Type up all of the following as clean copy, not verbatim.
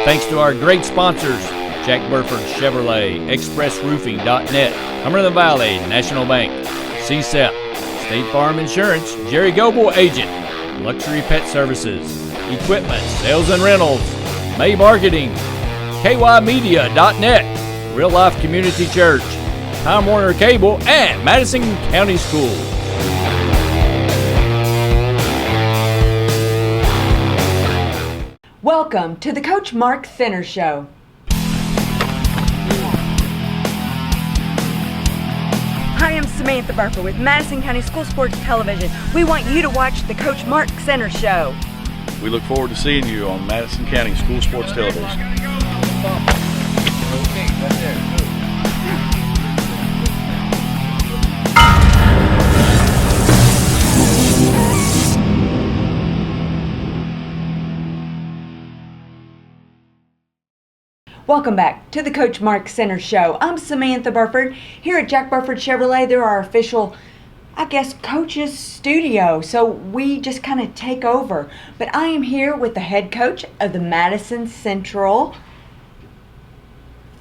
Thanks to our great sponsors, Jack Burford Chevrolet, ExpressRoofing.net, Cumberland Valley National Bank, CSEP, State Farm Insurance, Jerry Goble Agent, Luxury Pet Services, Equipment, Sales and Rentals, May Marketing, KYmedia.net, Real Life Community Church, Time Warner Cable, and Madison County Schools. Welcome to the Coach Mark Thinner Show. Hi, I'm Samantha Burford with Madison County School Sports Television. We want you to watch the Coach Mark Thinner Show. We look forward to seeing you on Madison County School Sports Television. Okay, right there. Welcome back to the Coach Mark Center Show. I'm Samantha Burford. Here at Jack Burford Chevrolet, they're our official, coaches studio. So we just kind of take over. But I am here with the head coach of the Madison Central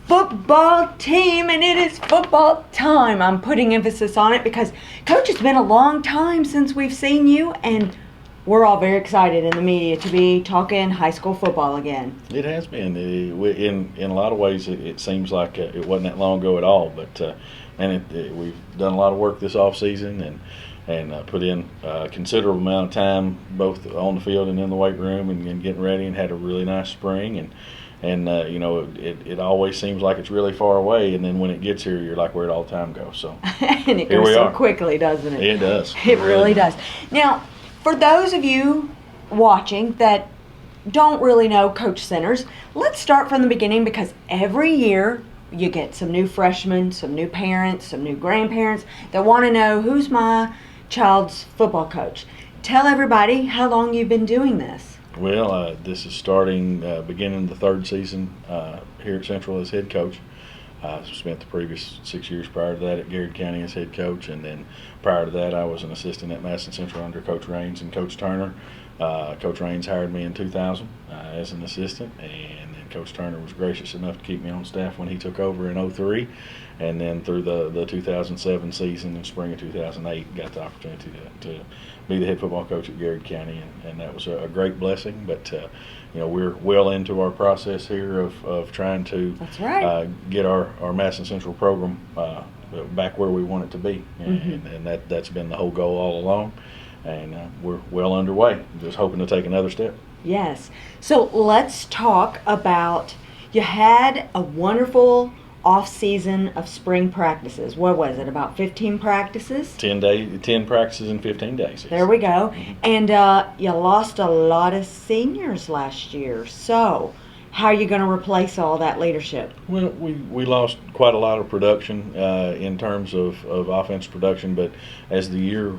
football team, and it is football time. I'm putting emphasis on it because, Coach, it's been a long time since we've seen you, and we're all very excited in the media to be talking high school football again. It has been. In a lot of ways, it seems like it wasn't that long ago at all. But we've done a lot of work this off season and put in a considerable amount of time both on the field and in the weight room and getting ready, and had a really nice spring. It always seems like it's really far away, and then when it gets here, you're like, where'd all the time go? So and it goes so quickly, doesn't it? It does. It really does. Now, for those of you watching that don't really know Coach Centers, let's start from the beginning, because every year you get some new freshmen, some new parents, some new grandparents that want to know, who's my child's football coach? Tell everybody how long you've been doing this. Well, this is starting beginning the third season here at Central as head coach. I spent the previous 6 years prior to that at Garrett County as head coach, and then prior to that I was an assistant at Madison Central under Coach Raines and Coach Turner. Coach Raines hired me in 2000 as an assistant, and then Coach Turner was gracious enough to keep me on staff when he took over in 03, and then through the 2007 season and spring of 2008 got the opportunity to be the head football coach at Garrett County, and that was a great blessing. But we're well into our process here of trying to get our Madison Central program back where we want it to be, and that's been the whole goal all along, and we're well underway, just hoping to take another step. Yes. So let's talk about, you had a wonderful off season of spring practices. What was it, about 15 practices? 10 practices in 15 days. There we go. And you lost a lot of seniors last year. So how are you going to replace all that leadership? Well, we lost quite a lot of production in terms of offense production, but as the year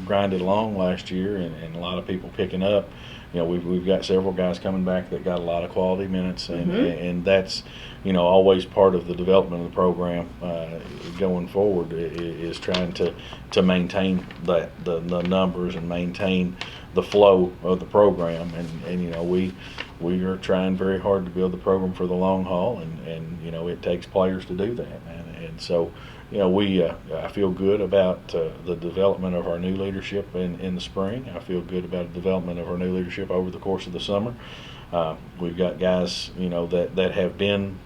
grinded along last year and a lot of people picking up, we've got several guys coming back that got a lot of quality minutes, and that's always part of the development of the program going forward, is trying to maintain the numbers and maintain the flow of the program, and we are trying very hard to build the program for the long haul, and it takes players to do that, and so I feel good about the development of our new leadership in the spring. I feel good about the development of our new leadership over the course of the summer. We've got guys that have been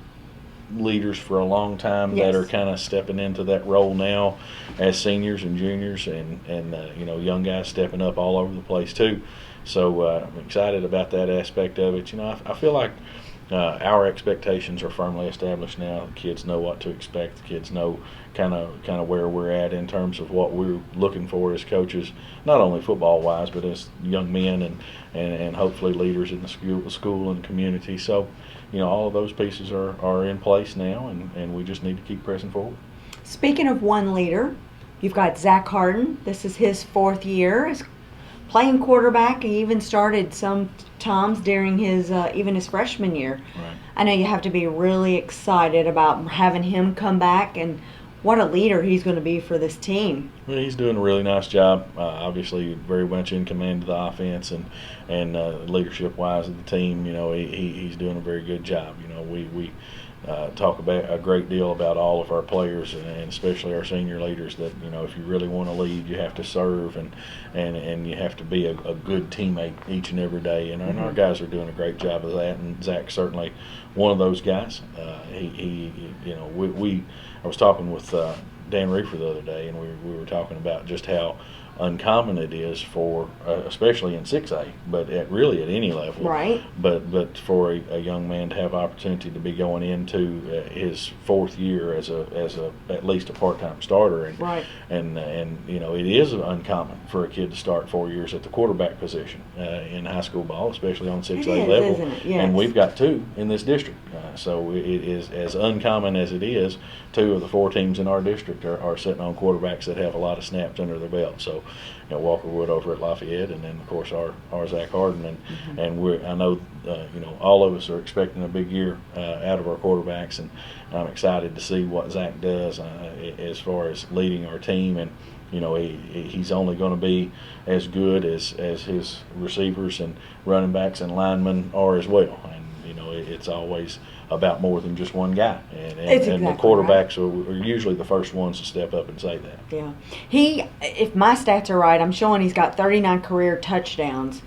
leaders for a long time, that are kind of stepping into that role now as seniors and juniors, and young guys stepping up all over the place too. So I'm excited about that aspect of it. I feel like our expectations are firmly established now. The kids know what to expect. The kids know kind of where we're at in terms of what we're looking for as coaches, not only football wise, but as young men and hopefully leaders in the school and community. So all of those pieces are in place now, and we just need to keep pressing forward. Speaking of one leader, you've got Zach Harden. This is his fourth year as playing quarterback. He even started some times during his even his freshman year. Right. I know you have to be really excited about having him come back. And what a leader he's going to be for this team. Well, he's doing a really nice job. Obviously, very much in command of the offense and leadership-wise of the team. You know, he's doing a very good job. You know, we talk about a great deal about all of our players and especially our senior leaders that, you know, if you really want to lead, you have to serve and you have to be a good teammate each and every day. And our guys are doing a great job of that. And Zach's certainly one of those guys. You know, I was talking with Dan Reefer the other day, and we were talking about just how uncommon it is for, especially in 6A, but really at any level. Right. But for a young man to have opportunity to be going into his 4th year as at least a part-time starter, and right. and you know, it is uncommon for a kid to start 4 years at the quarterback position in high school ball, especially on 6A level. Isn't it? Yes. And we've got 2 in this district, so it is as uncommon as it is. 2 of the 4 teams in our district are sitting on quarterbacks that have a lot of snaps under their belt. So, you know, Walker Wood over at Lafayette, and then of course our Zach Harden, and I know you know, all of us are expecting a big year out of our quarterbacks, and I'm excited to see what Zach does as far as leading our team. And you know, he's only going to be as good as his receivers and running backs and linemen are as well. And you know, it's always about more than just one guy, and the quarterbacks are usually the first ones to step up and say that. Yeah, if my stats are right, I'm showing he's got 39 career touchdowns.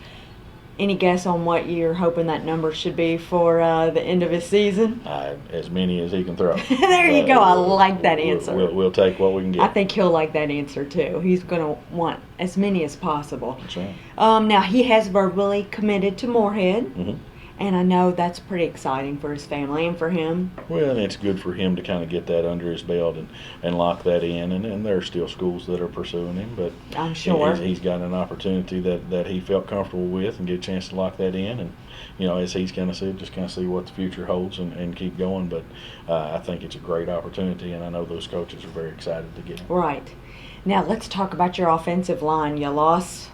Any guess on what you're hoping that number should be for the end of his season? As many as he can throw. There you go. I like that answer. We'll take what we can get. I think he'll like that answer too. He's going to want as many as possible. That's right. Now he has verbally committed to Moorhead. Mm-hmm. And I know that's pretty exciting for his family and for him. Well, and it's good for him to kind of get that under his belt and lock that in. And there are still schools that are pursuing him, but I'm sure he's got an opportunity that he felt comfortable with and get a chance to lock that in. And, you know, as he's going to see, just kind of see what the future holds and keep going. But I think it's a great opportunity, and I know those coaches are very excited to get him. Right. Now let's talk about your offensive line. You lost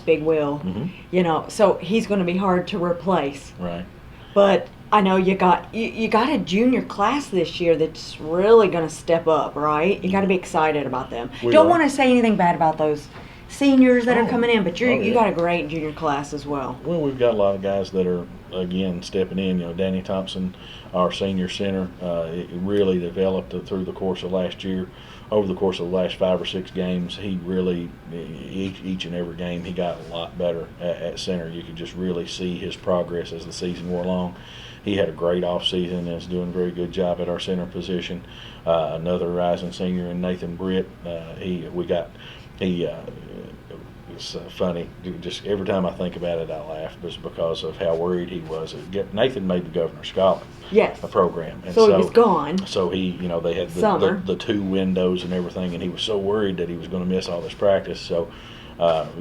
Big Will. Mm-hmm. You know, so he's going to be hard to replace. Right. But I know you got a junior class this year that's really going to step up, right? You got to be excited about them. Don't want to say anything bad about those seniors that are coming in, but you got a great junior class as well. Well, we've got a lot of guys that are, again, stepping in. You know, Danny Thompson, our senior center, it really developed through the course of last year. Over the course of the last 5 or 6 games, he really, each and every game, he got a lot better at center. You could just really see his progress as the season wore along. He had a great offseason and is doing a very good job at our center position. Another rising senior in Nathan Britt. It's funny. Just every time I think about it, I laugh, just because of how worried he was. Nathan made the Governor's Scholar program, and so he was gone. So he, you know, they had the 2 windows and everything, and he was so worried that he was going to miss all this practice. So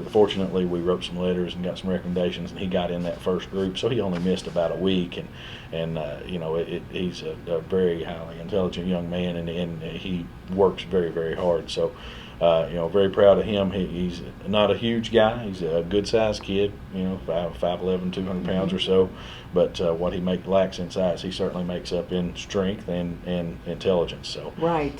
fortunately, we wrote some letters and got some recommendations, and he got in that first group. So he only missed about a week, and you know, he's a very highly intelligent young man, and he works very, very hard. So. You know, very proud of him. He's not a huge guy. He's a good-sized kid, you know, 5'11", 200 pounds or so. But what he lacks in size, he certainly makes up in strength and intelligence. So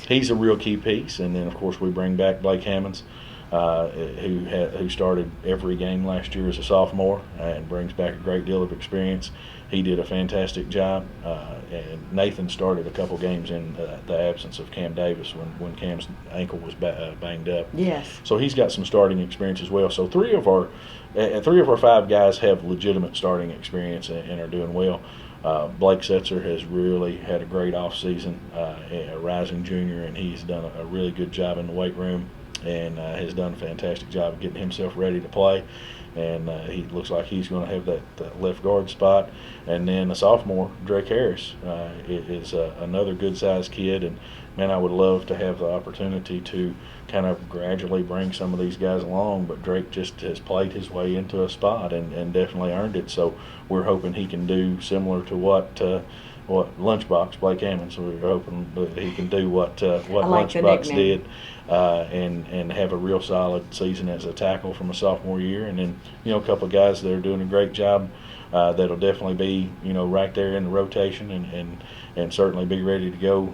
he's a real key piece. And then, of course, we bring back Blake Hammonds, who started every game last year as a sophomore and brings back a great deal of experience. He did a fantastic job, and Nathan started a couple games in the absence of Cam Davis when Cam's ankle was banged up. Yes. So he's got some starting experience as well. So 3 of our 5 guys have legitimate starting experience and are doing well. Blake Setzer has really had a great offseason, a rising junior, and he's done a really good job in the weight room and has done a fantastic job of getting himself ready to play. And he looks like he's going to have that left guard spot. And then the sophomore, Drake Harris, is another good-sized kid. And, man, I would love to have the opportunity to kind of gradually bring some of these guys along. But Drake just has played his way into a spot and definitely earned it. So we're hoping he can do similar to what Lunchbox, Blake Hammond. So we're hoping that he can do what Lunchbox did. And have a real solid season as a tackle from a sophomore year. And then, you know, a couple of guys that are doing a great job that'll definitely be, right there in the rotation and certainly be ready to go.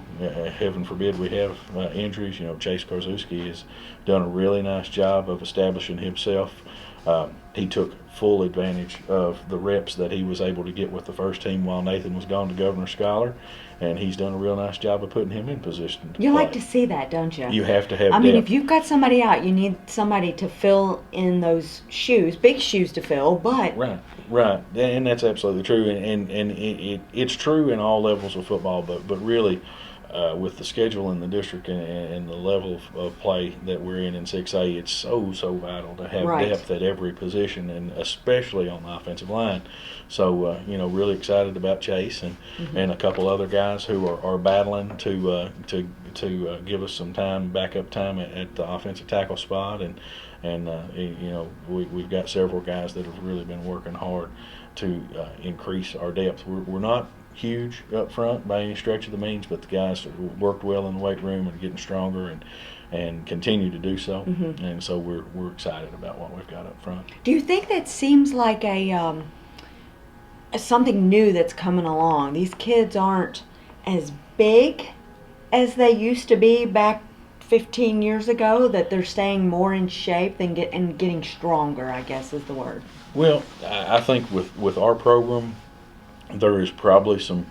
Heaven forbid we have injuries. Chase Korzewski has done a really nice job of establishing himself. He took full advantage of the reps that he was able to get with the first team while Nathan was gone to Governor's Scholar, and he's done a real nice job of putting him in position to You play. like to see that, don't you? You have to have I mean, depth. if you've got somebody out, you need somebody to fill in those shoes, big shoes to fill, but Right, and that's absolutely true, and it's true in all levels of football, but really, with the schedule in the district and the level of play that we're in 6A, it's so vital to have Right. depth at every position, and especially on the offensive line. So, really excited about Chase and a couple other guys who are battling to give us some backup time at the offensive tackle spot, and we've got several guys that have really been working hard to increase our depth. We're not huge up front by any stretch of the means, but the guys worked well in the weight room and getting stronger and continue to do so. And so we're excited about what we've got up front. do you think that seems like a something new that's coming along? These kids aren't as big as they used to be back 15 years ago, that they're staying more in shape and getting stronger, I guess is the word. Well, I think with our program, there is probably some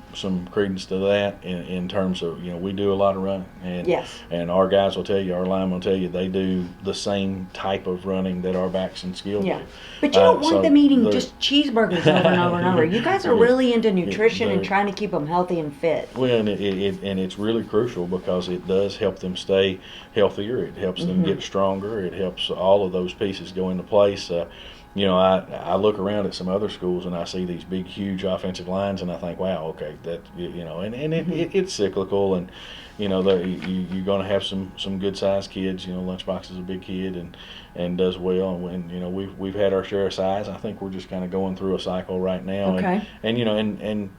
credence to that in terms of, we do a lot of running, and Yes. and our guys will tell you, our linemen will tell you, they do the same type of running that our backs and skill Yeah. do. But you don't want So them eating they're- just cheeseburgers over and over and over. You guys are Yeah. really into nutrition and They're- trying to keep them healthy and fit. Well, and it's really crucial because it does help them stay healthier. It helps them get stronger. It helps all of those pieces go into place. I look around at some other schools and I see these big, huge offensive lines, and I think, wow, okay, that it's cyclical, and you're going to have some good sized kids. Lunchbox is a big kid and does well, and when we've had our share of size. I think we're just kind of going through a cycle right now, Okay. and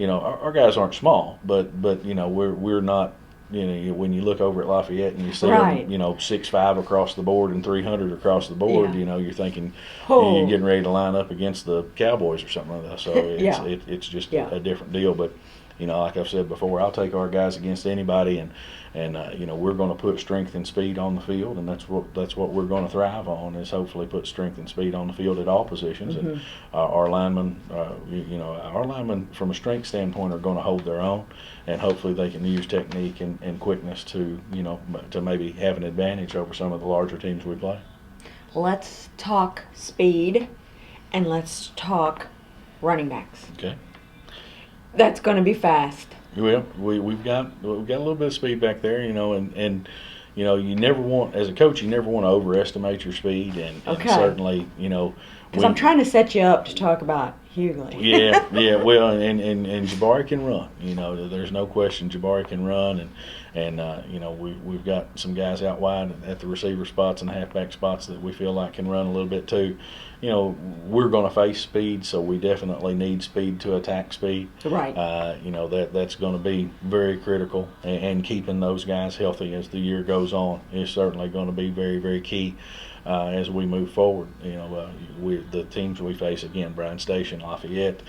our guys aren't small, but we're not. When you look over at Lafayette and you see Right. them, 6'5" across the board and 300 across the board, Yeah. you're thinking Oh. you're getting ready to line up against the Cowboys or something like that. So Yeah. it's just Yeah. a different deal. But like I've said before, I'll take our guys against anybody, and we're going to put strength and speed on the field, and that's what we're going to thrive on, is hopefully put strength and speed on the field at all positions. And our linemen, from a strength standpoint are going to hold their own, and hopefully they can use technique and quickness to maybe have an advantage over some of the larger teams we play. Let's talk speed and let's talk running backs. Okay. That's going to be fast. Well, we've got a little bit of speed back there, and you never want, as a coach, you never want to overestimate your speed, and Okay. certainly, Because I'm trying to set you up to talk about Hughley. yeah. Well, and Jabari can run. There's no question Jabari can run, and we've got some guys out wide at the receiver spots and halfback spots that we feel like can run a little bit too. We're going to face speed, so we definitely need speed to attack speed. Right. That's going to be very critical, and keeping those guys healthy as the year goes on is certainly going to be very, very key. As we move forward, the teams we face, again, Bryan Station, Lafayette,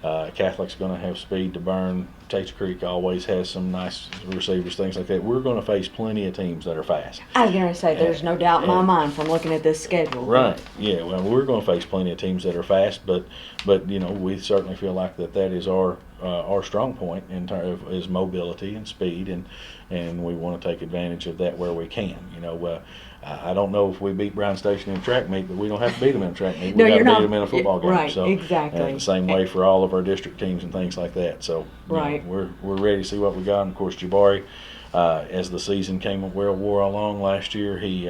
Catholic's going to have speed to burn. Tates Creek always has some nice receivers, things like that. We're going to face plenty of teams that are fast. I was going to say, there's no doubt in my mind from looking at this schedule. Right. Yeah. Well, we're going to face plenty of teams that are fast, but we certainly feel like that is our strong point in terms of is mobility and speed, and we want to take advantage of that where we can. I don't know if we beat Bryan Station in a track meet, but we don't have to beat them in a track meet. No, We got you're to beat not- them in a football game. right, So exactly. the same way for all of our district teams and things like that. So Right. we're ready to see what we got. And of course, Jabari, as the season wore along last year, he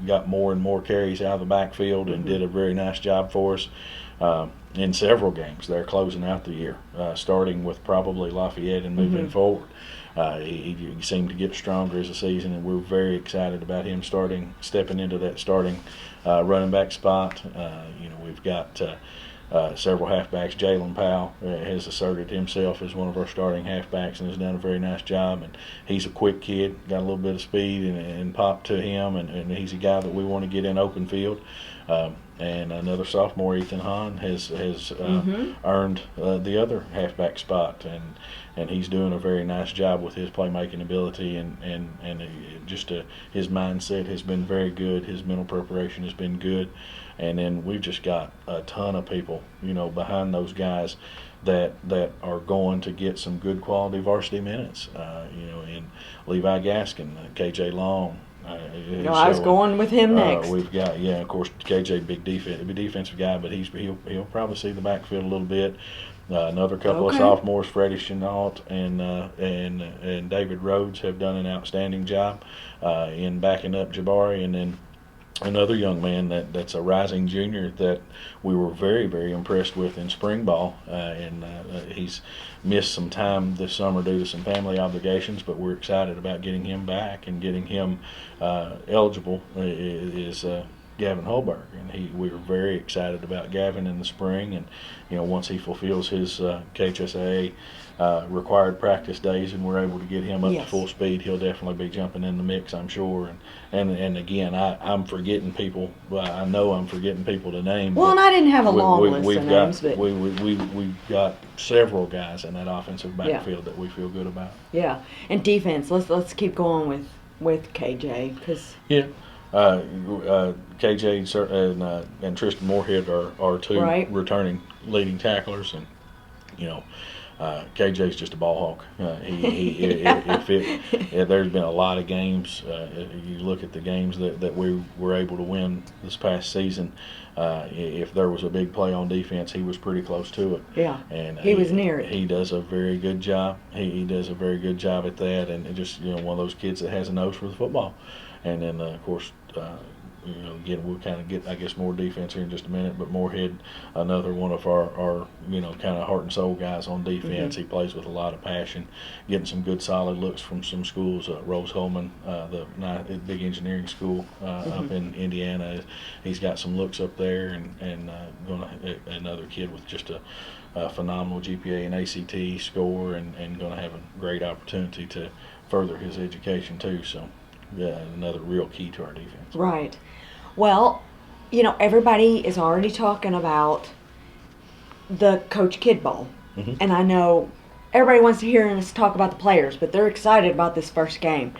got more and more carries out of the backfield and did a very nice job for us in several games. They're closing out the year, starting with probably Lafayette and moving forward. He seemed to get stronger as a season, and we're very excited about him stepping into that starting running back spot. We've got several halfbacks. Jalen Powell has asserted himself as one of our starting halfbacks and has done a very nice job. And he's a quick kid, got a little bit of speed and pop to him, and he's a guy that we want to get in open field. And another sophomore, Ethan Hahn, has earned the other halfback spot, and he's doing a very nice job with his playmaking ability, and his mindset has been very good. His mental preparation has been good, and then we've just got a ton of people, behind those guys that are going to get some good quality varsity minutes. In Levi Gaskin, KJ Long. I was going with him next. We've got, of course, KJ, big defensive guy, but he'll probably see the backfield a little bit. Another couple of sophomores, Freddie Chenault and David Rhodes, have done an outstanding job in backing up Jabari, and then another young man that's a rising junior that we were very, very impressed with in spring ball, and he's missed some time this summer due to some family obligations, but we're excited about getting him back and getting him eligible, is Gavin Holberg, and we were very excited about Gavin in the spring, and once he fulfills his KHSAA required practice days and we're able to get him up to full speed, he'll definitely be jumping in the mix, I'm sure. And again, I'm forgetting people. Well, I know I'm forgetting people to name. Well, and I didn't have a long list of names, but we've got several guys in that offensive backfield that we feel good about. Yeah, and defense. Let's keep going with KJ, because KJ and Tristan Moorhead are two returning leading tacklers, and KJ's just a ball hawk. There's been a lot of games. You look at the games that we were able to win this past season. If there was a big play on defense, he was pretty close to it. Yeah, and he was near it. He does a very good job. He does a very good job at that, and just one of those kids that has a nose for the football. And then of course. Again, we'll kind of get, I guess, more defense here in just a minute, but Moorhead, another one of our kind of heart and soul guys on defense. He plays with a lot of passion, getting some good solid looks from some schools. Rose Holman, the big engineering school up in Indiana, he's got some looks up there, and another kid with just a phenomenal GPA and ACT score, and going to have a great opportunity to further his education too. So. Yeah, another real key to our defense. Right. Well, everybody is already talking about the Coach Kid Bowl. And I know everybody wants to hear us talk about the players, but they're excited about this first game.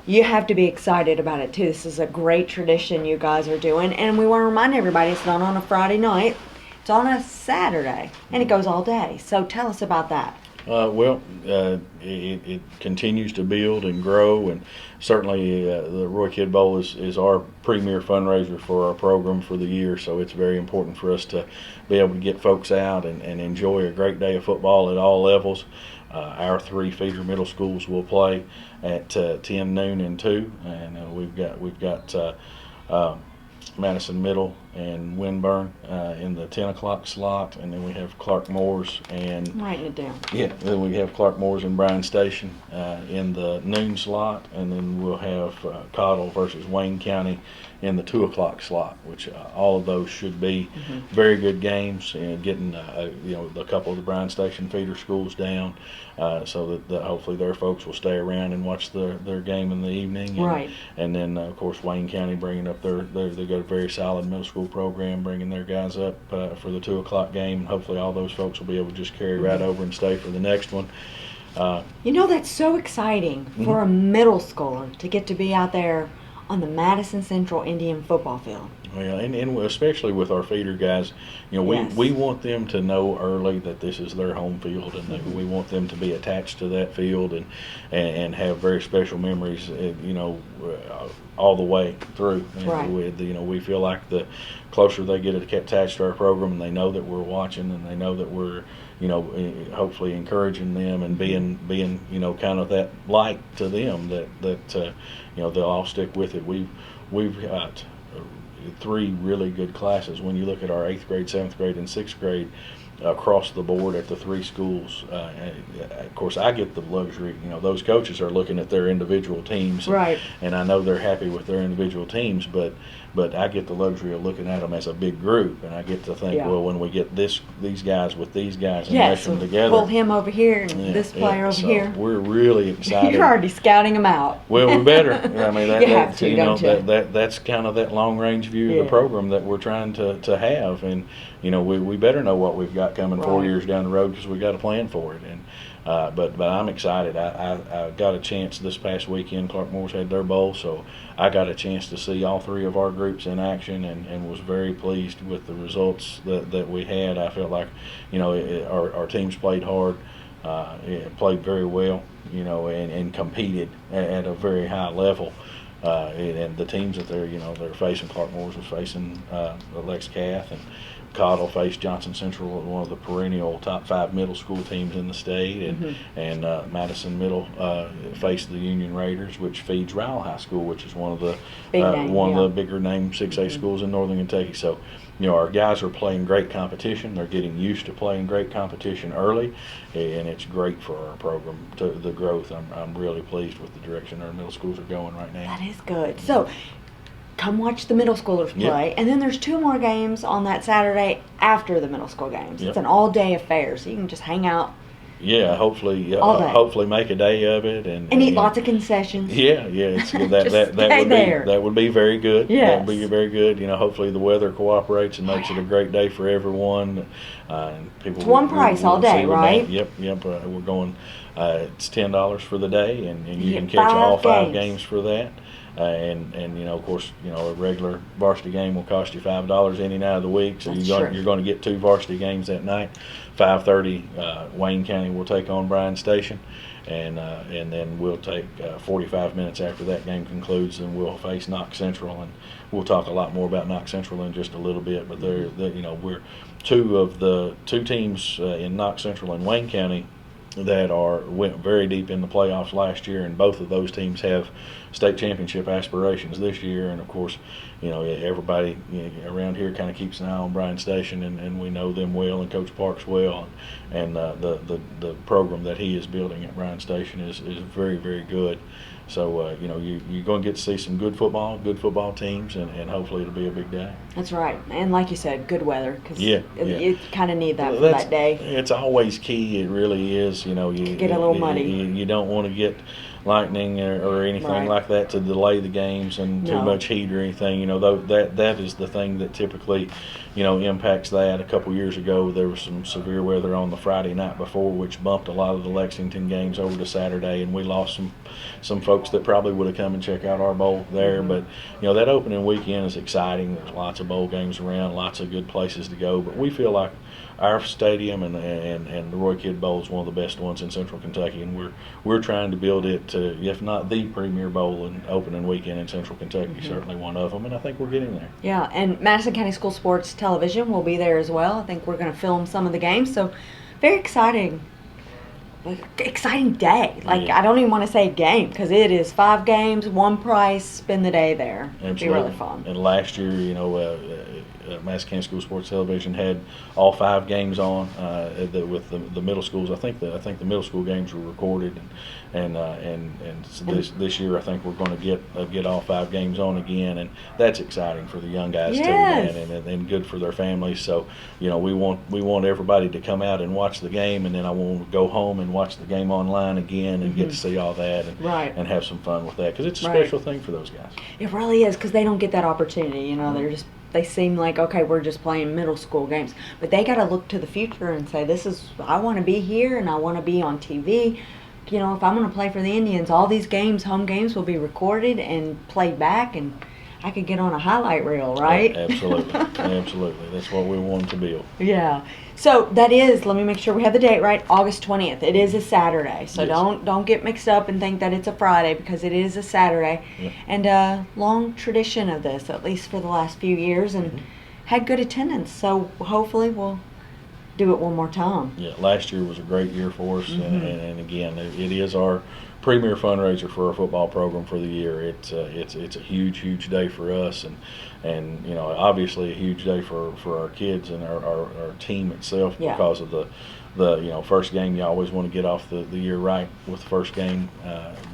You have to be excited about it, too. This is a great tradition you guys are doing. And we want to remind everybody it's not on a Friday night. It's on a Saturday, and it goes all day. So tell us about that. It continues to build and grow, and certainly the Roy Kidd Bowl is our premier fundraiser for our program for the year, so it's very important for us to be able to get folks out and enjoy a great day of football at all levels. Our three feeder middle schools will play at 10, noon, and 2, and we've got Madison Middle and Winburn in the 10 o'clock slot, and then we have Clark Moore's and I'm writing it down. Yeah, then we have Clark Moore's and Bryan Station in the noon slot, and then we'll have Cottle versus Wayne County in the 2 o'clock slot, which all of those should be very good games, and getting a couple of the Bryan Station feeder schools down, so that hopefully their folks will stay around and watch their game in the evening. Right. And then of course Wayne County bringing up they've got a very solid middle school program, bringing their guys up for the 2 o'clock game, and hopefully all those folks will be able to just carry right over and stay for the next one. That's so exciting for a middle schooler to get to be out there on the Madison Central Indian football field. Well, and especially with our feeder guys, we want them to know early that this is their home field, and that we want them to be attached to that field and have very special memories, all the way through. Right. We feel like the closer they get attached to our program, and they know that we're watching, and they know that we're hopefully encouraging them and being kind of that light to them that they'll all stick with it. We've got three really good classes. When you look at our 8th grade, 7th grade, and 6th grade, across the board at the 3 schools. Of course, I get the luxury. Those coaches are looking at their individual teams, Right. and I know they're happy with their individual teams, but I get the luxury of looking at them as a big group, and I get to think, Yeah. well, when we get these guys with these guys and Yeah, mesh so them together, pull him over here and yeah, this player over so here. we're really excited. You're already scouting them out. Well, we better. I mean, You have to, don't you? that's kind of that long range view of Yeah. the program that we're trying to have, and we better know what we've got coming 4 Right. years down the road, because we got a plan for it. And but I'm excited. I got a chance this past weekend. Clark Moore's had their bowl, so I got a chance to see all 3 of our groups in action, and was very pleased with the results that we had. I felt like our teams played hard, played very well, and competed at a very high level. And the teams that they're facing, Clark Moore's was facing Lex Cath, and Cottle faced Johnson Central, one of the perennial top 5 middle school teams in the state, and Madison Middle faced the Union Raiders, which feeds Rowell High School, which is one of the the bigger name 6A schools in Northern Kentucky. So, our guys are playing great competition. They're getting used to playing great competition early, and it's great for our program, to the growth. I'm really pleased with the direction our middle schools are going right now. That is good. So, come watch the middle schoolers play, and then there's 2 more games on that Saturday after the middle school games. Yep. It's an all-day affair, so you can just hang out Yeah, hopefully, all day. hopefully make a day of it, and eat lots of concessions. Yeah, it's that Just that stay would there. be that would be very good. Yes. That would be very good. Hopefully the weather cooperates and makes it a great day for everyone. And people. It's one price all day, right? Yep. We're going. It's $10 for the day, and you You can get catch all 5 5 games. games for that. And of course, a regular varsity game will cost you $5 any night of the week. So That's you're going to get 2 varsity games that night. 5:30, Wayne County will take on Bryan Station, and then we'll take 45 minutes after that game concludes, and we'll face Knox Central, and we'll talk a lot more about Knox Central in just a little bit. But we're 2 of the 2 teams in Knox Central and Wayne County that went very deep in the playoffs last year, and both of those teams have state championship aspirations this year. And of course, everybody around here kind of keeps an eye on Bryan Station, and we know them well, and Coach Parks well, and the program that he is building at Bryan Station is very, very good. So you're going to get to see some good football teams, and hopefully it'll be a big day. That's right. And like you said, good weather, because Yeah. you kind of need that for That's- that day. It's always key. It really is. You Get a little muddy. You don't want to get lightning or anything Right. like that to delay the games, and too No. much heat or anything. That is the thing that typically impacts that. A couple years ago, there was some severe weather on the Friday night before, which bumped a lot of the Lexington games over to Saturday, and we lost some folks that probably would have come and check out our bowl there. Mm-hmm. But that opening weekend is exciting. There's lots of bowl games around, lots of good places to go. But we feel like our stadium and the Roy Kidd Bowl is one of the best ones in Central Kentucky, and we're trying to build it to, if not the premier bowl and opening weekend in Central Kentucky, certainly one of them, and I think we're getting there. Yeah, and Madison County School Sports Television will be there as well. I think we're going to film some of the games, so very exciting day. Yeah. I don't even want to say game, because it is 5 games, 1 price, spend the day there. It'll be Absolutely. really fun. And last year, Madison County School Sports Television had all 5 games on with the middle schools. I think the middle school games were recorded, and so this year I think we're going to get all 5 games on again, and that's exciting for the young guys Yes. too, and good for their families. So we want everybody to come out and watch the game, and then I want to go home and watch the game online again and get to see all that Right. and have some fun with that, because it's a Right. special thing for those guys. It really is, because they don't get that opportunity. They seem like, okay, we're just playing middle school games, but they got to look to the future and say, I want to be here and I want to be on TV. If I'm going to play for the Indians, all these games, home games, will be recorded and played back, and I could get on a highlight reel, right? Absolutely. Absolutely. That's what we want to build. Yeah. So that is, let me make sure we have the date right, August 20th. It is a Saturday. So Yes. don't get mixed up and think that it's a Friday, because it is a Saturday. Yep. And long tradition of this, at least for the last few years, and had good attendance. So hopefully we'll do it one more time. Yeah, last year was a great year for us, and again, it is our premier fundraiser for our football program for the year. It's a huge day for us, and you know, obviously a huge day for our kids and our team itself, Yeah. because of the you know, first game. You always want to get off the year right with the first game,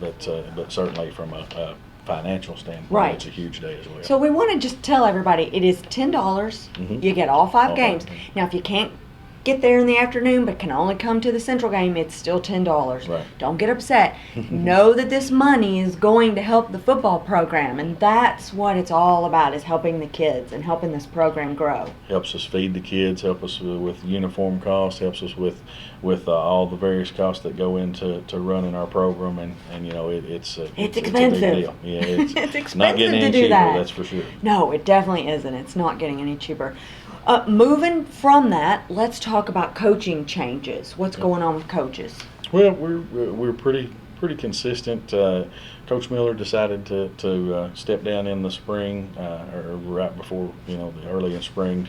but certainly from a financial standpoint, Right. it's a huge day as well. So we want to just tell everybody it is $10. You get all 5 All games. 5 games. Now, if you can't get there in the afternoon but can only come to the Central game, it's still $10. Right. Don't get upset. Know that this money is going to help the football program, and that's what it's all about, is helping the kids and helping this program grow. Helps us feed the kids, help us with uniform costs, helps us with all the various costs that go into running our program, and you know, it's expensive. It's a big deal. Yeah, it's, It's expensive not getting to any do cheaper, that. that's for sure. No, it definitely isn't. It's not getting any cheaper. Moving from that, let's talk about coaching changes. What's going on with coaches? Well, we're pretty consistent. Coach Miller decided to step down in the spring, or right before, you know, the early in spring.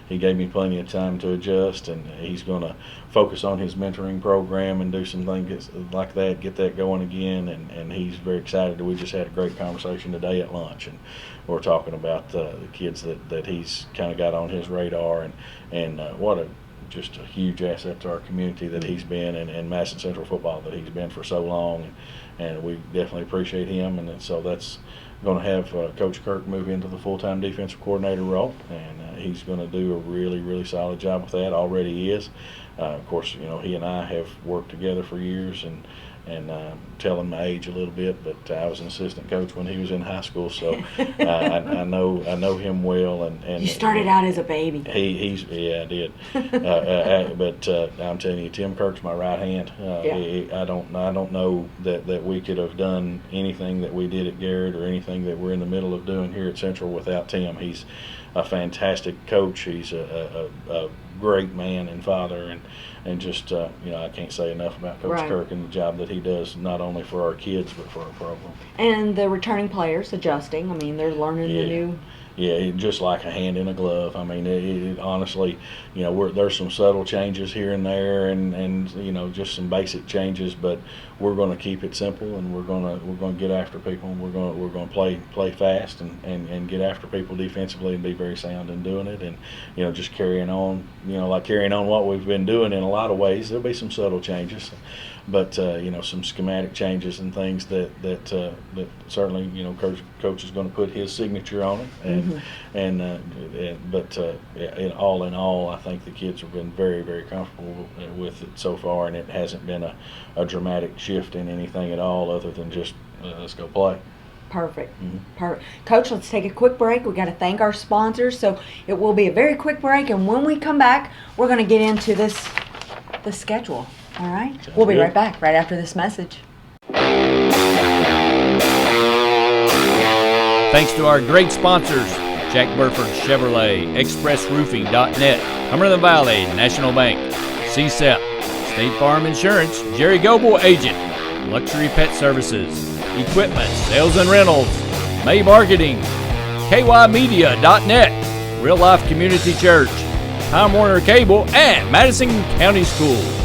He gave me plenty of time to adjust, and he's going to focus on his mentoring program and do some things like that, get that going again. And he's very excited. We just had a great conversation today at lunch, and we're talking about the kids that he's kind of got on his radar, and what just a huge asset to our community that he's been, and Madison Central football that he's been for so long, and we definitely appreciate him. And so that's going to have Coach Kirk move into the full-time defensive coordinator role, and he's going to do a really solid job with that. Already is. Of course, you know, he and I have worked together for years, and telling my age a little bit, but I was an assistant coach when he was in high school, so I know him well. And You started out as a baby. I did. But I'm telling you, Tim Kirk's my right hand. I don't know that we could have done anything that we did at Garrett, or anything that we're in the middle of doing here at Central, without Tim. He's a fantastic coach. He's a great man and father, and just you know, I can't say enough about Coach Right. Kirk and the job that he does, not only for our kids but for our program. And the returning players adjusting. I mean, they're learning the new. Yeah, just like a hand in a glove. I mean, it honestly, you know, there's some subtle changes here and there, and you know, just some basic changes, but we're going to keep it simple, and we're going to get after people. And we're going to play fast and get after people defensively, and be very sound in doing it, and you know, just carrying on what we've been doing in a lot of ways. There'll be some subtle changes, but you know, some schematic changes and things that certainly, you know, coach is going to put his signature on it, but in all, I think the kids have been very comfortable with it so far, and it hasn't been a dramatic shift in anything at all, other than just let's go play. Perfect. Perfect. Coach, let's take a quick break. We got to thank our sponsors, so it will be a very quick break, and when we come back, we're going to get into the schedule. All right? Sounds We'll be good. right back right after this message. Thanks to our great sponsors, Jack Burford Chevrolet, ExpressRoofing.net, Cumberland Valley National Bank, CSEP, State Farm Insurance, Jerry Goble Agent, Luxury Pet Services, Equipment, Sales and Rentals, May Marketing, KYmedia.net, Real Life Community Church, Time Warner Cable, and Madison County Schools.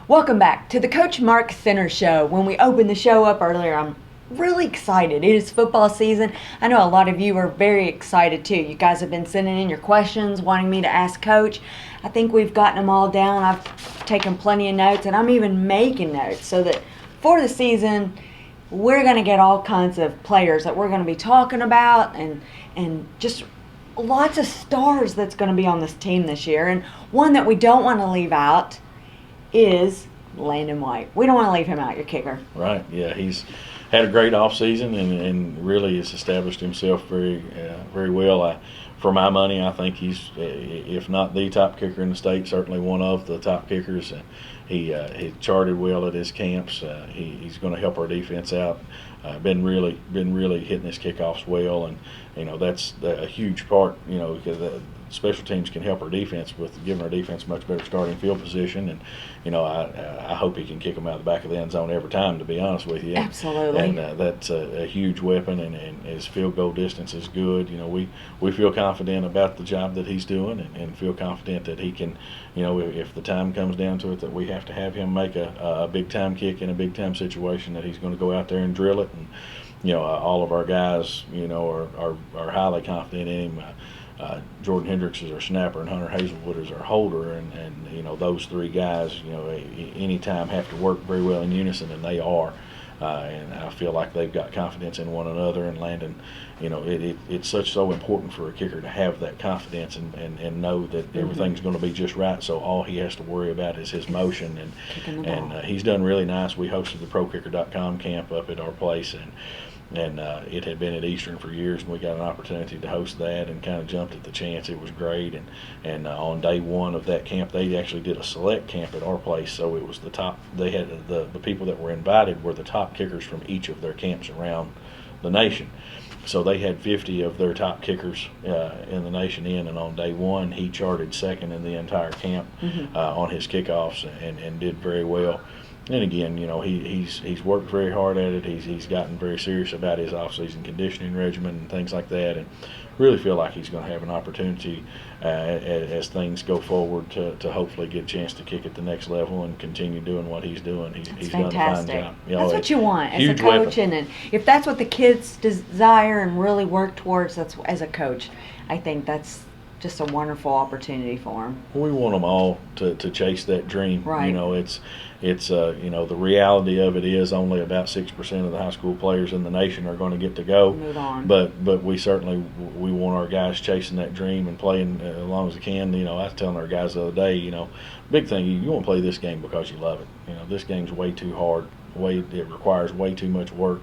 Welcome back to the Coach Mark Thinner Show. When we opened the show up earlier, I'm really excited. It is football season. I know a lot of you are very excited too. You guys have been sending in your questions, wanting me to ask Coach. I think we've gotten them all down. I've taken plenty of notes, and I'm even making notes so that for the season, we're going to get all kinds of players that we're going to be talking about, and just lots of stars that's going to be on this team this year. And one that we don't want to leave out is Landon White. We don't want to leave him out, your kicker. Right. Yeah, he's had a great offseason and really has established himself very well. For my money, I think he's, if not the top kicker in the state, certainly one of the top kickers. He charted well at his camps. He's going to help our defense out. Been really hitting his kickoffs well, and you know, that's a huge part. You know, because special teams can help our defense with giving our defense much better starting field position. And I hope he can kick them out of the back of the end zone every time, to be honest with you. Absolutely. And that's a huge weapon, and his field goal distance is good. We feel confident about the job that he's doing, and feel confident that he can, if the time comes down to it that we have to have him make a big time kick in a big time situation, that he's going to go out there and drill it. And all of our guys, are highly confident in him. Jordan Hendricks is our snapper, and Hunter Hazelwood is our holder, and those three guys, anytime have to work very well in unison, and they are. And I feel like they've got confidence in one another. And Landon, it's so important for a kicker to have that confidence and know that everything's going to be just right. So all he has to worry about is his motion. And he's done really nice. We hosted the ProKicker.com camp up at our place, and it had been at Eastern for years, and we got an opportunity to host that and kind of jumped at the chance. It was great. And on day one of that camp, they actually did a select camp at our place. So it was the top. They had the people that were invited were the top kickers from each of their camps around the nation. So they had 50 of their top kickers in the nation in, and on day one, he charted second in the entire camp on his kickoffs and did very well. And again, he's worked very hard at it. He's gotten very serious about his off-season conditioning regimen and things like that, and really feel like he's going to have an opportunity as things go forward to hopefully get a chance to kick at the next level and continue doing what he's doing. He's done a fine job. That's what you want as a coach, and if that's what the kids desire and really work towards, that's as a coach, I think that's just a wonderful opportunity for them. We want them all to chase that dream. Right. It's the reality of it is only about 6% of the high school players in the nation are going to get to go. Move on. But we certainly want our guys chasing that dream and playing as long as they can. I was telling our guys the other day, big thing, you want to play this game because you love it. This game's way too hard. It requires way too much work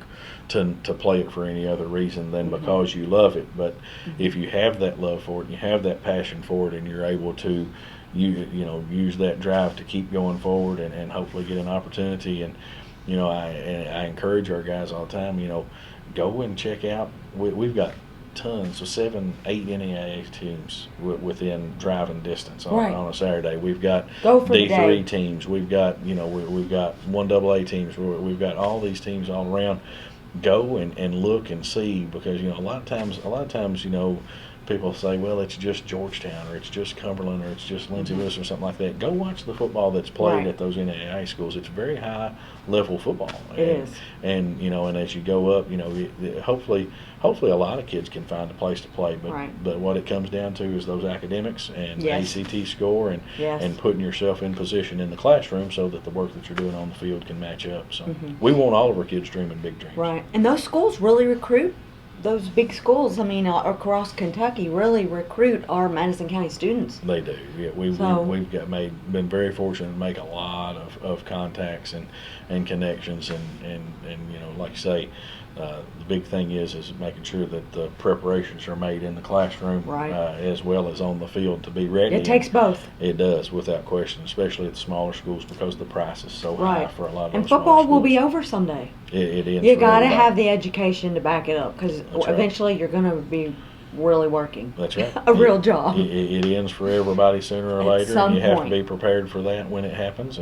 to play it for any other reason than because you love it. But if you have that love for it and you have that passion for it, and you're able to use that drive to keep going forward and hopefully get an opportunity. And I encourage our guys all the time, go and check out. We've got tons, so 7, 8 NAIA teams within driving distance on a Saturday. We've got D3 teams. We've got we've got 1AA teams. We've got all these teams all around. Go and look and see, because a lot of times people say, well, it's just Georgetown, or it's just Cumberland, or it's just Lindsey Lewis, or something like that. Go watch the football that's played at those NAIA schools. It's very high level football. It is. And and as you go up, hopefully a lot of kids can find a place to play. But what it comes down to is those academics and ACT score and putting yourself in position in the classroom so that the work that you're doing on the field can match up. So we want all of our kids dreaming big dreams. Right. And those schools really recruit. Those big schools, across Kentucky, really recruit our Madison County students. They do. Yeah, we've been very fortunate to make a lot of contacts and connections, and like you say, the big thing is making sure that the preparations are made in the classroom as well as on the field to be ready. It takes both. It does, without question, especially at the smaller schools, because the price is so high for a lot of those. And football will be over someday. It ends. You got to have the education to back it up, because eventually you're going to be really working. That's right. A real job. It ends for everybody sooner or later, and you have to be prepared for that when it happens.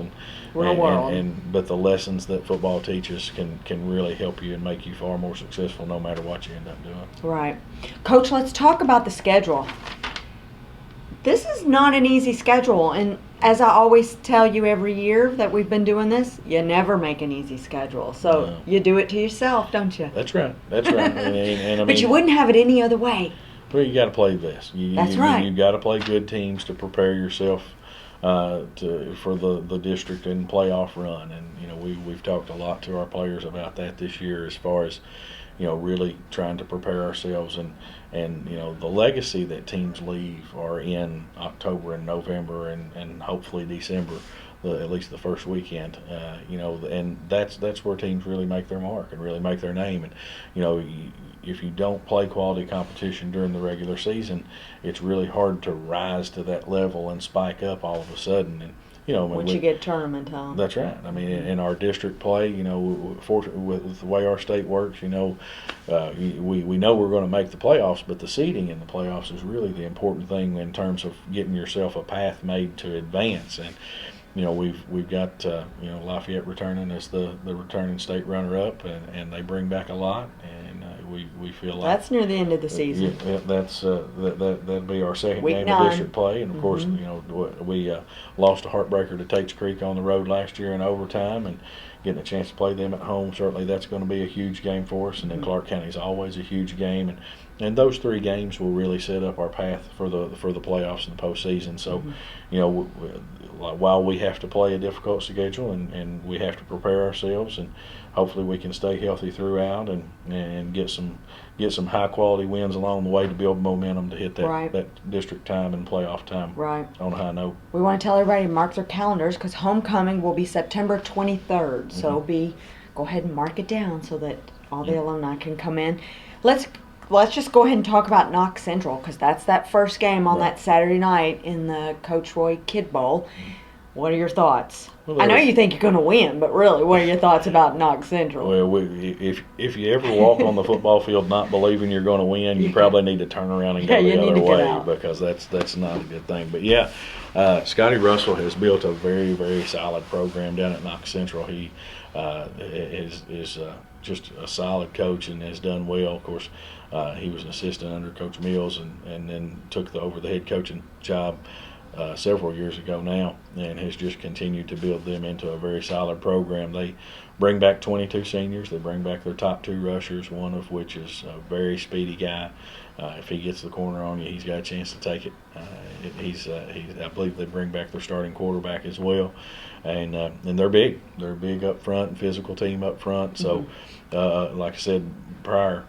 Real world. But the lessons that football teaches can really help you and make you far more successful no matter what you end up doing. Right. Coach, let's talk about the schedule. This is not an easy schedule, and as I always tell you every year that we've been doing this, you never make an easy schedule. So you do it to yourself, don't you? That's right. That's right. and I but you wouldn't have it any other way. Well, you got to play this. That's right. You've got to play good teams to prepare yourself for the district and playoff run. And we've talked a lot to our players about that this year, as far as really trying to prepare ourselves, and the legacy that teams leave are in October and November and hopefully December, at least the first weekend. And that's where teams really make their mark and really make their name. And if you don't play quality competition during the regular season, it's really hard to rise to that level and spike up all of a sudden. you know, once you get tournament time. That's right. I mean, in our district play, you know, with the way our state works, you know, we know we're going to make the playoffs, but the seeding in the playoffs is really the important thing in terms of getting yourself a path made to advance. And you know, we've got you know, Lafayette returning as the returning state runner-up, and they bring back a lot, and we feel like that's near the end of the season. Yeah, that's that'll be our second Week game 9. of district play, and of course, you know, we lost a heartbreaker to Tate's Creek on the road last year in overtime, and getting a chance to play them at home, certainly that's going to be a huge game for us. And then Clark County is always a huge game, and those 3 games will really set up our path for the playoffs and the postseason. So, you know, while we have to play a difficult schedule and we have to prepare ourselves, and hopefully we can stay healthy throughout and get some high quality wins along the way to build momentum to hit that district time and playoff time on a high note. We want to tell everybody to mark their calendars because homecoming will be September 23rd. So go ahead and mark it down so that all the alumni can come in. Let's just go ahead and talk about Knox Central because that's that first game on that Saturday night in the Coach Roy Kid Bowl. What are your thoughts? Well, I know you think you're going to win, but really, what are your thoughts about Knox Central? Well, if you ever walk on the football field not believing you're going to win, you probably need to turn around and go the other way because that's not a good thing. But yeah, Scotty Russell has built a very, very solid program down at Knox Central. He is just a solid coach and has done well. Of course, he was an assistant under Coach Mills and then took over the head coaching job several years ago now, and has just continued to build them into a very solid program. They bring back 22 seniors. They bring back their top 2 rushers, one of which is a very speedy guy. If he gets the corner on you, he's got a chance to take it. I believe they bring back their starting quarterback as well, and they're big. They're a big up front and physical team up front. So, like I said prior,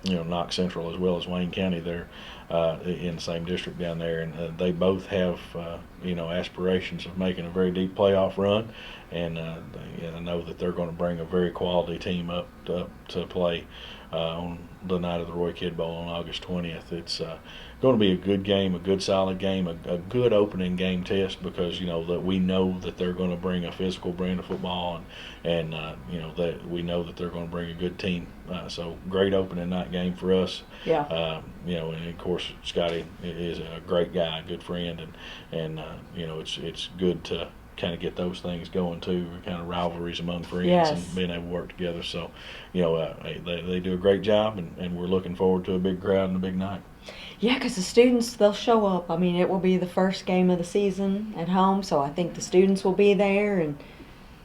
you know, Knox Central as well as Wayne County, they're in the same district down there, and they both have you know, aspirations of making a very deep playoff run, and I know that they're going to bring a very quality team up to play on the night of the Roy Kid Bowl on August 20th. It's going to be a good game, a good solid game, a good opening game test because, you know, that we know that they're going to bring a physical brand of football, and you know, that we know that they're going to bring a good team. So great opening night game for us. Yeah. You know, and of course Scotty is a great guy, a good friend, and you know, it's good to kind of get those things going too, kind of rivalries among friends and being able to work together. So, you know, they do a great job, and we're looking forward to a big crowd and a big night. Yeah, because the students, they'll show up. I mean, it will be the first game of the season at home, so I think the students will be there and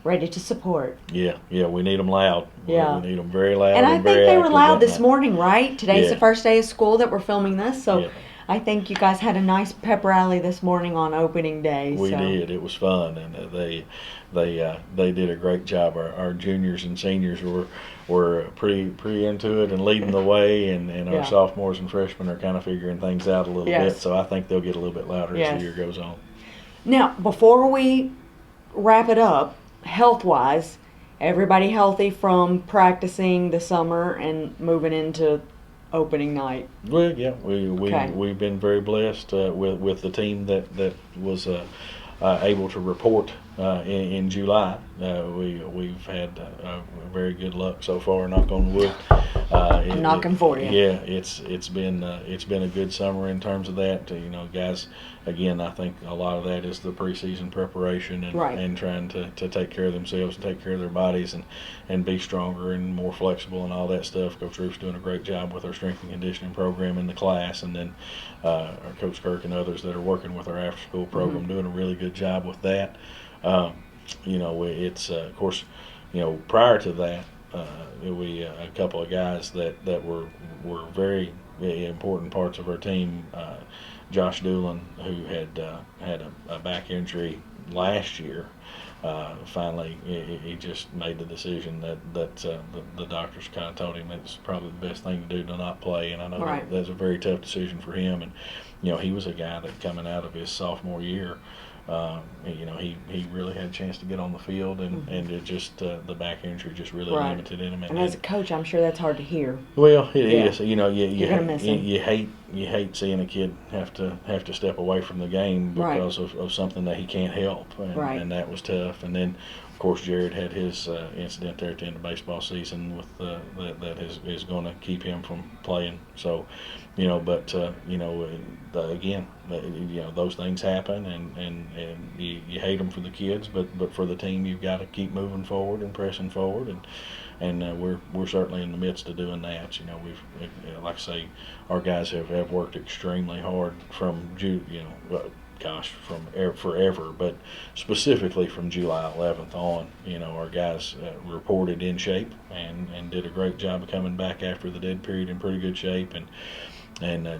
ready to support. Yeah, we need them loud. Yeah. We need them very loud. And I think they were loud this morning, right? Today's the Yeah. first day of school that we're filming this, so Yeah. I think you guys had a nice pep rally this morning on opening day. We so. did. It was fun, and they did a great job. Our juniors and seniors were pretty into it and leading the way, and our sophomores and freshmen are kind of figuring things out a little bit. So I think they'll get a little bit louder as the year goes on. Now, before we wrap it up, health-wise, everybody healthy from practicing the summer and moving into opening night? Well, yeah, we've been very blessed with the team that was able to report in July. We've had very good luck so far. Knock on wood. I'm knocking for you. Yeah, it's been a good summer in terms of that. You know, guys. Again, I think a lot of that is the preseason preparation and trying to take care of themselves and take care of their bodies and be stronger and more flexible and all that stuff. Coach Roof's doing a great job with our strength and conditioning program in the class, and then our Coach Kirk and others that are working with our after-school program doing a really good job with that. You know, it's of course, you know, prior to that, we a couple of guys that were very important parts of our team. Josh Doolin, who had a back injury last year, finally he just made the decision that the doctors kind of told him it's probably the best thing to do to not play, and I know that's a very tough decision for him. And you know, he was a guy that coming out of his sophomore year he really had a chance to get on the field, and it just the back injury just really Right. limited him. And as a coach, I'm sure that's hard to hear. Well, it Yeah. is. You're gonna miss him. You hate seeing a kid have to step away from the game Right. because of something that he can't help, Right. and that was tough. And then, of course, Jared had his incident there at the end of baseball season with that is going to keep him from playing. So, again, those things happen, and you hate them for the kids, but for the team, you've got to keep moving forward and pressing forward, and we're certainly in the midst of doing that. We've like I say, our guys have worked extremely hard from forever, but specifically from July 11th on. Our guys reported in shape and did a great job of coming back after the dead period in pretty good shape, and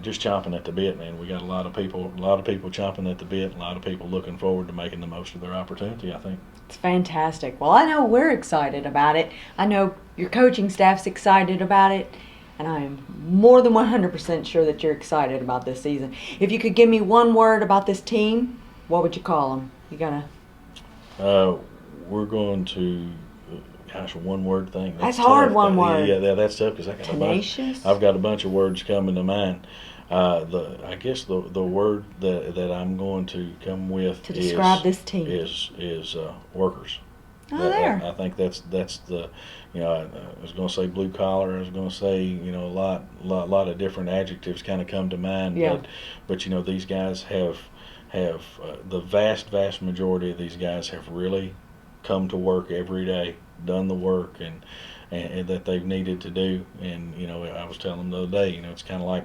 just chomping at the bit, man. We got a lot of people chomping at the bit, a lot of people looking forward to making the most of their opportunity, I think. It's fantastic. Well, I know we're excited about it. I know your coaching staff's excited about it. And I am more than 100% sure that you're excited about this season. If you could give me one word about this team, what would you call them? You gotta. We're going to. Gosh, a one-word thing. That's hard. Tough. One word. Yeah, that's tough because Tenacious. I've got a bunch of words coming to mind. I guess the word that I'm going to come with to describe this team is workers. Oh, there. I think that's the, I was going to say blue collar. I was going to say, a lot of different adjectives kind of come to mind. Yeah. But these guys have the vast majority of these guys have really come to work every day, done the work and that they've needed to do. And I was telling them the other day, it's kind of like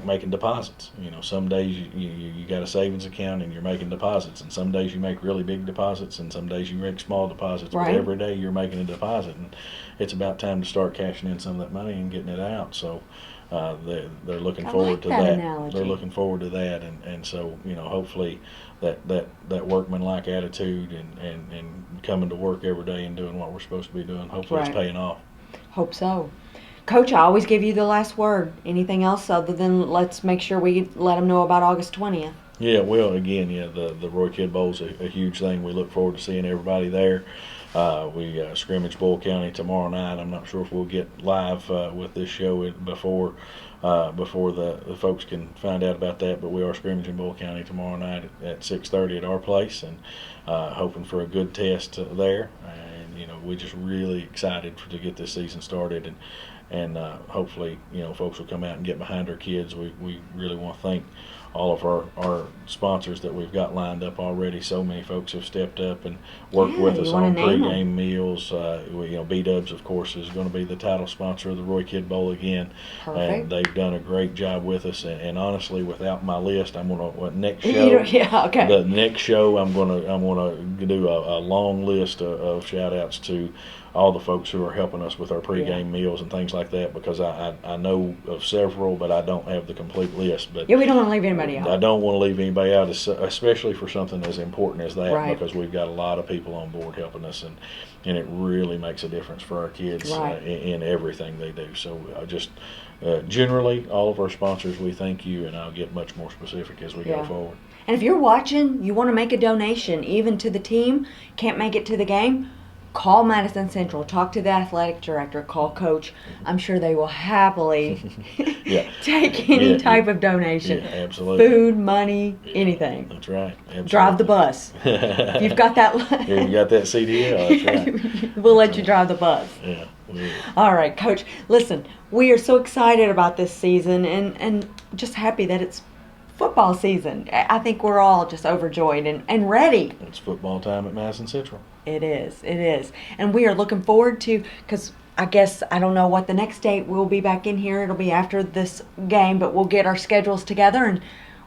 making deposits. Some days you got a savings account and you're making deposits, and some days you make really big deposits, and some days you make small deposits. Right. But every day you're making a deposit, and it's about time to start cashing in some of that money and getting it out. So they're looking forward to that. Analogy. They're looking forward to that, and so hopefully that workmanlike attitude and coming to work every day and doing what we're supposed to be doing. Hopefully Right. It's paying off. Hope so. Coach, I always give you the last word. Anything else other than let's make sure we let them know about August 20th? Yeah, well, again, the Roy Kidd Bowl's a huge thing. We look forward to seeing everybody there. We scrimmage Bull County tomorrow night. I'm not sure if we'll get live with this show before the folks can find out about that, but we are scrimmaging Bull County tomorrow night at 6:30 at our place, and hoping for a good test there. And we're just really excited to get this season started, and hopefully folks will come out and get behind our kids. We really want to thank all of our sponsors that we've got lined up already. So many folks have stepped up and worked with us on pregame meals. B-Dubs, of course, is going to be the title sponsor of the Roy Kidd Bowl again. Perfect. And they've done a great job with us. And honestly, without my list, I'm going to next show. Yeah, okay. The next show, I'm going to do a long list of shout outs to all the folks who are helping us with our pregame meals and things like that, because I know of several, but I don't have the complete list. But we don't want to leave anybody out. I don't want to leave anybody out, especially for something as important as that, Right. because we've got a lot of people on board helping us, and it really makes a difference for our kids Right. in everything they do. So just generally, all of our sponsors, we thank you, and I'll get much more specific as we go forward. And if you're watching, you want to make a donation, even to the team, can't make it to the game, call Madison Central, talk to the athletic director, call Coach. I'm sure they will happily take any type of donation. Yeah, absolutely. Food, money, anything. That's right. Absolutely. Drive the bus. You've got that. You got that CDL. That's right. We'll let you drive the bus. Yeah. All right, Coach. Listen, we are so excited about this season and just happy that it's football season. I think we're all just overjoyed and ready. It's football time at Madison Central. It is. And we are looking forward to, because I guess, I don't know what the next date we'll be back in here. It'll be after this game, but we'll get our schedules together, and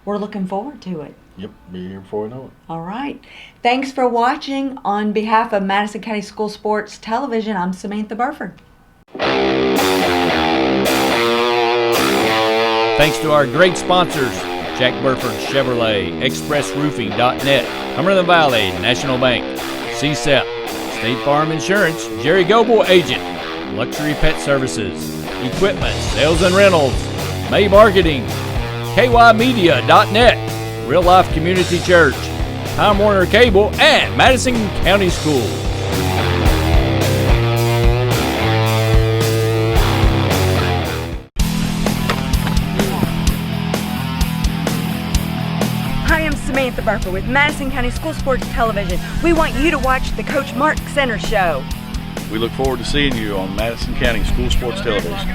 we're looking forward to it. Yep, be here before we know it. All right. Thanks for watching. On behalf of Madison County School Sports Television, I'm Samantha Burford. Thanks to our great sponsors, Jack Burford Chevrolet, ExpressRoofing.net, Cumberland Valley National Bank, CSEP, State Farm Insurance, Jerry Goble Agent, Luxury Pet Services, Equipment, Sales and Rentals, May Marketing, KYMedia.net, Real Life Community Church, Time Warner Cable, and Madison County Schools. Hi, I'm Samantha Burfer with Madison County School Sports Television. We want you to watch the Coach Mark Center Show. We look forward to seeing you on Madison County School Sports Television.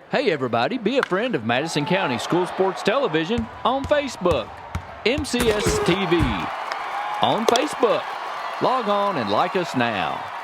Hey everybody, be a friend of Madison County School Sports Television on Facebook. MCS TV on Facebook. Log on and like us now.